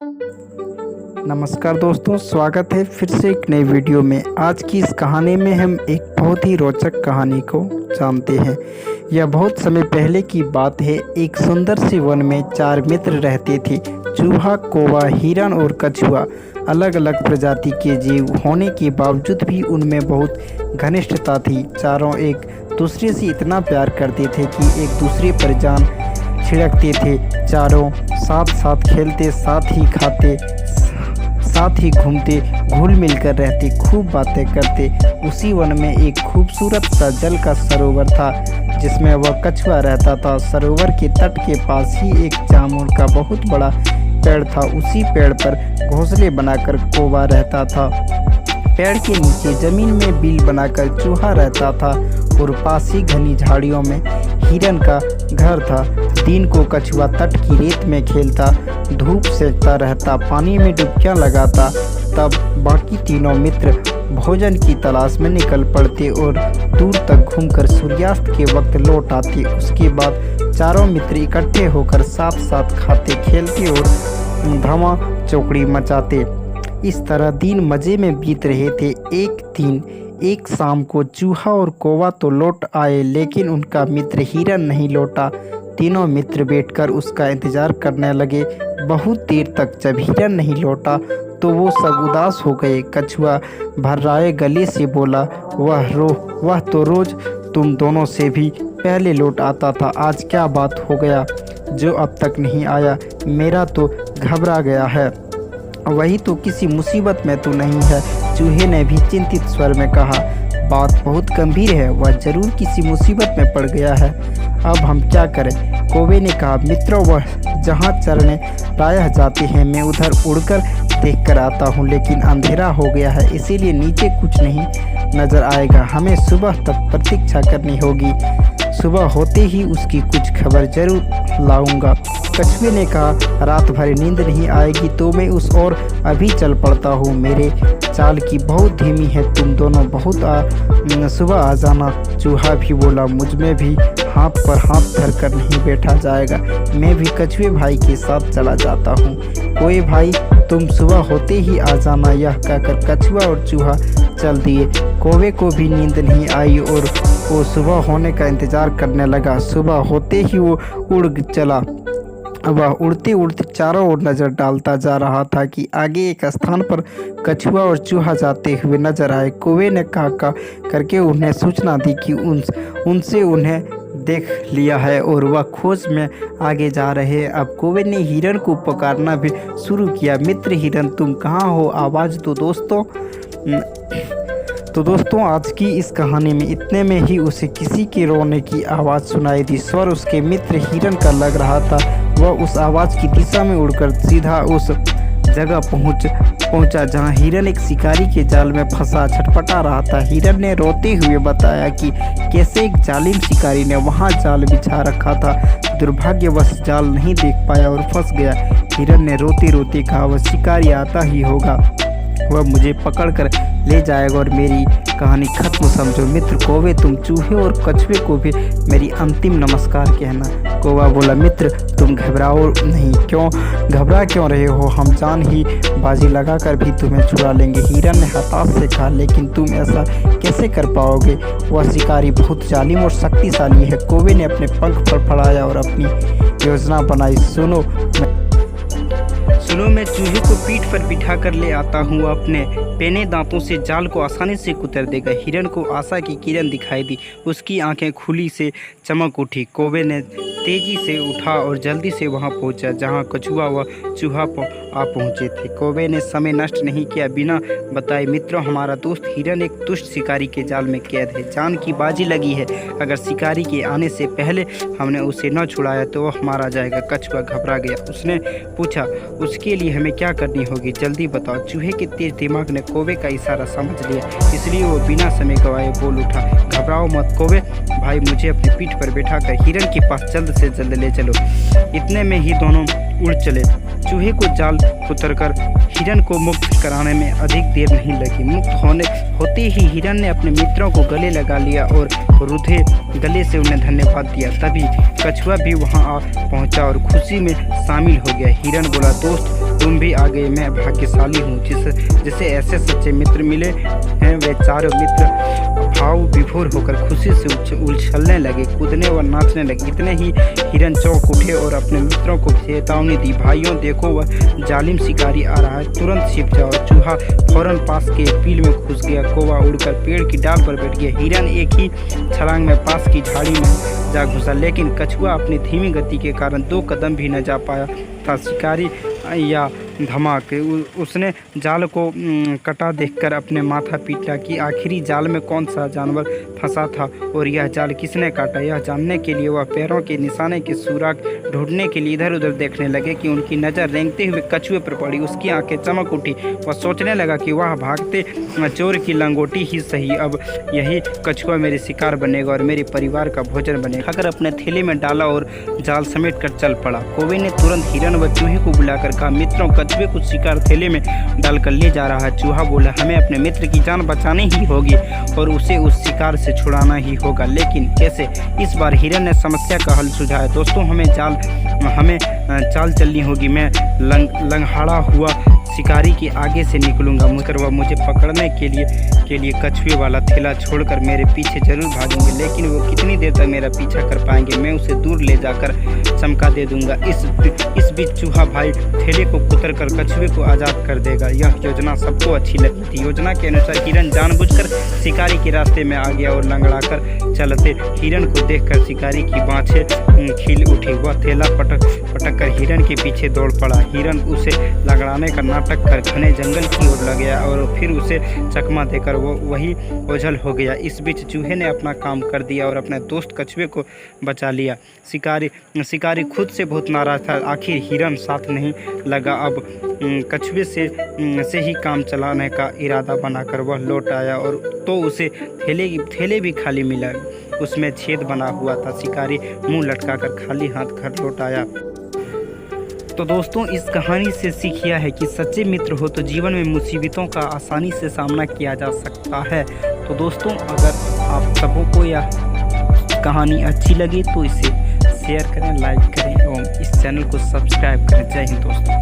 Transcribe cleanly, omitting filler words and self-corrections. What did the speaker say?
नमस्कार दोस्तों, स्वागत है फिर से एक नई वीडियो में। आज की इस कहानी में हम एक बहुत ही रोचक कहानी को जानते हैं। यह बहुत समय पहले की बात है। एक सुंदर सी वन में 4 मित्र रहते थे। चूहा, कौवा, हिरन और कछुआ। अलग अलग प्रजाति के जीव होने के बावजूद भी उनमें बहुत घनिष्ठता थी। चारों एक दूसरे से इतना प्यार करते थे कि एक दूसरे पर जान छिड़कते थे। चारों साथ साथ खेलते, साथ ही खाते, साथ ही घूमते, घुल मिलकर रहते, खूब बातें करते। उसी वन में एक खूबसूरत सा जल का सरोवर था जिसमें वह कछुआ रहता था। सरोवर के तट के पास ही एक जामुन का बहुत बड़ा पेड़ था। उसी पेड़ पर घोंसले बनाकर कौवा रहता था। पेड़ के नीचे जमीन में बिल बनाकर चूहा रहता था और पास ही घनी झाड़ियों में हिरन का घर था। दिन को कछुआ तट की रेत में खेलता, धूप सेकता रहता, पानी में डुबकियां लगाता। तब बाकी तीनों मित्र भोजन की तलाश में निकल पड़ते और दूर तक घूमकर सूर्यास्त के वक्त लौट आते। उसके बाद चारों मित्र इकट्ठे होकर साथ साथ खाते, खेलते और धमा चौकड़ी मचाते। इस तरह दिन मज़े में बीत रहे थे। एक शाम को चूहा और कौवा तो लौट आए, लेकिन उनका मित्र हिरन नहीं लौटा। तीनों मित्र बैठकर उसका इंतजार करने लगे। बहुत देर तक जब हिरन नहीं लौटा तो वो सब उदास हो गए। कछुआ भर्राए गले से बोला, वह तो रोज तुम दोनों से भी पहले लौट आता था। आज क्या बात हो गया जो अब तक नहीं आया? मेरा तो घबरा गया है। वही तो, किसी मुसीबत में तो नहीं है? चूहे ने भी चिंतित स्वर में कहा। बात बहुत गंभीर है, वह जरूर किसी मुसीबत में पड़ गया है। अब हम क्या करें? कौवे ने कहा, मित्रों, वह जहाँ चरने प्रायः जाते हैं मैं उधर उड़कर देख कर आता हूँ, लेकिन अंधेरा हो गया है, इसीलिए नीचे कुछ नहीं नजर आएगा। हमें सुबह तक प्रतीक्षा करनी होगी। सुबह होते ही उसकी कुछ खबर जरूर लाऊंगा। कछुए ने कहा, रात भर नींद नहीं आएगी तो मैं उस ओर अभी चल पड़ता हूँ। मेरे चाल की बहुत धीमी है, तुम दोनों बहुत सुबह आ जाना। चूहा भी बोला, मुझ में भी हाथ पर हाथ धर कर नहीं बैठा जाएगा, मैं भी कछुए भाई के साथ चला जाता हूँ। कोई भाई, तुम सुबह होते ही आ जाना। यह कहकर कछुआ और चूहा चल दिए। कौवे को भी नींद नहीं आई और वो सुबह होने का इंतजार करने लगा। सुबह होते ही वो उड़ चला। वह उड़ते उड़ते चारों ओर नज़र डालता जा रहा था कि आगे एक स्थान पर कछुआ और चूहा जाते हुए नजर आए। कौवे ने काका करके उन्हें सूचना दी कि उनसे उन्हें देख लिया है और वह खोज में आगे जा रहे हैं। अब कौवे ने हिरन को पुकारना भी शुरू किया। मित्र हिरन, तुम कहाँ हो? आवाज़ दो दोस्तों। तो दोस्तों, आज की इस कहानी में इतने में ही उसे किसी के रोने की आवाज़ सुनाई दी। स्वर उसके मित्र हिरन का लग रहा था। वह उस आवाज़ की दिशा में उड़कर सीधा उस जगह पहुंचा जहां हिरन एक शिकारी के जाल में फंसा छटपटा रहा था। हिरन ने रोते हुए बताया कि कैसे एक जालिम शिकारी ने वहां जाल बिछा रखा था। दुर्भाग्यवश जाल नहीं देख पाया और फंस गया। हिरन ने रोते रोते कहा, वह शिकारी आता ही होगा, वह मुझे पकड़ कर ले जाएगा और मेरी कहानी खत्म समझो। मित्र कौवे, तुम चूहे और कछुए को भी मेरी अंतिम नमस्कार कहना। कौवा बोला, मित्र तुम घबराओ नहीं, घबरा क्यों रहे हो? हम जान ही बाजी लगाकर भी तुम्हें छुड़ा लेंगे। हिरन ने हताश से कहा, लेकिन तुम ऐसा कैसे कर पाओगे? वह शिकारी बहुत जालिम और शक्तिशाली है। कौवे ने अपने पंख फड़फड़ाया और अपनी योजना बनाई। सुनो, मैं चूहे को पीठ पर बिठा कर ले आता हूँ। अपने पेने दांतों से जाल को आसानी से कुतर देगा। हिरन को आशा की किरण दिखाई दी। उसकी आंखें खुली से चमक उठी। कौवे ने तेजी से उठा और जल्दी से वहां पहुंचा जहां कछुआ व चूहा आ पहुंचे थे। कौवे ने समय नष्ट नहीं किया। बिना बताए, मित्रों, हमारा दोस्त हिरन एक दुष्ट शिकारी के जाल में कैद है। जान की बाजी लगी है। अगर शिकारी के आने से पहले हमने उसे न छुड़ाया तो वह मारा जाएगा। कछुआ घबरा गया। उसने पूछा, उसके लिए हमें क्या करनी होगी? जल्दी बताओ। चूहे के तेज दिमाग ने कौवे का इशारा समझ लिया, इसलिए वो बिना समय गवाए बोल उठा, घबराओ मत कौवे भाई, मुझे अपनी पीठ पर बैठा कर हिरन के पास जल्द से जल्द ले चलो। इतने में ही दोनों उड़ चले। चूहे को जाल उतरकर हिरन को मुक्त कराने में अधिक देर नहीं लगी। मुक्त होते ही हिरन ने अपने मित्रों को गले लगा लिया और रुधे गले से उन्हें धन्यवाद दिया। तभी कछुआ भी वहां आ पहुंचा और खुशी में शामिल हो गया। हिरन बोला, दोस्त तुम भी आ गए, मैं भाग्यशाली हूँ जिसे ऐसे सच्चे मित्र मिले हैं। वे चारों मित्र भाव विभोर होकर खुशी से उछलने लगे, कूदने और नाचने लगे। इतने ही हिरन चौंक उठे और अपने मित्रों को चेतावनी दी, भाइयों देखो वह जालिम शिकारी आ रहा है, तुरंत छिप जाओ। चूहा फौरन पास के पील में घुस गया, कौवा उड़कर पेड़ की डाल पर बैठ गया, हिरन एक ही छलांग में पास की झाड़ी में जा घुसा, लेकिन कछुआ अपनी धीमी गति के कारण 2 कदम भी न जा पाया था। शिकारी या धमाके उसने जाल को कटा देखकर अपने माथा पीटा कि आखिरी जाल में कौन सा जानवर फंसा था और यह जाल किसने काटा। यह जानने के लिए वह पैरों के निशाने के सुराग ढूंढने के लिए इधर उधर देखने लगे कि उनकी नज़र रेंगते हुए कछुए पर पड़ी। उसकी आंखें चमक उठी, वह सोचने लगा कि वह भागते चोर की लंगोटी ही सही, अब यही कछुआ मेरे शिकार बनेगा और मेरे परिवार का भोजन बनेगा। अगर अपने थैले में डाला और जाल समेट कर चल पड़ा। कौवे ने तुरंत हिरन व चूहे को बुलाकर कहा, मित्रों, कछुए कुछ शिकार थैले में डालकर ले जा रहा है। चूहा बोला, हमें अपने मित्र की जान बचानी ही होगी और उसे उस शिकार से छुड़ाना ही होगा, लेकिन कैसे? इस बार हिरन ने समस्या का हल सुझाया। दोस्तों, हमें चाल चलनी होगी। मैं लंगहाड़ा हुआ शिकारी के आगे से निकलूंगा, मगर वह मुझे पकड़ने के लिए कछुए वाला थैला छोड़कर मेरे पीछे जरूर भागेंगे, लेकिन वो कितनी देर तक मेरा पीछा कर पाएंगे? मैं उसे दूर ले जाकर चमका दे दूंगा। इस बीच चूहा भाई थैले को कुतर कर कछुए को आज़ाद कर देगा। यह योजना सबको अच्छी लगी थी। योजना के अनुसार हिरन जानबूझकर शिकारी के रास्ते में आ गया और लंगड़ाकर चलते हिरन को देखकर शिकारी की बाँछें खिल उठी। वह थैला पटक कर हिरन के पीछे दौड़ पड़ा। हिरन उसे लंगड़ाने का नाटक कर घने जंगल की ओर लग गया और फिर उसे चकमा देकर वो वही ओझल हो गया। इस बीच चूहे ने अपना काम कर दिया और अपने दोस्त कछुए को बचा लिया। शिकारी खुद से बहुत नाराज था। आखिर हिरन साथ नहीं लगा। अब कछुए से ही काम चलाने का इरादा बनाकर वह लौट आया और तो उसे थैले भी खाली मिला, उसमें छेद बना हुआ था। शिकारी मुंह लटकाकर खाली हाथ घर लौट आया। तो दोस्तों, इस कहानी से सीख यह है कि सच्चे मित्र हो तो जीवन में मुसीबतों का आसानी से सामना किया जा सकता है। तो दोस्तों, अगर आप सबों को यह कहानी अच्छी लगी तो इसे शेयर करें, लाइक करें एवं इस चैनल को सब्सक्राइब करें। जय हिंद दोस्तों।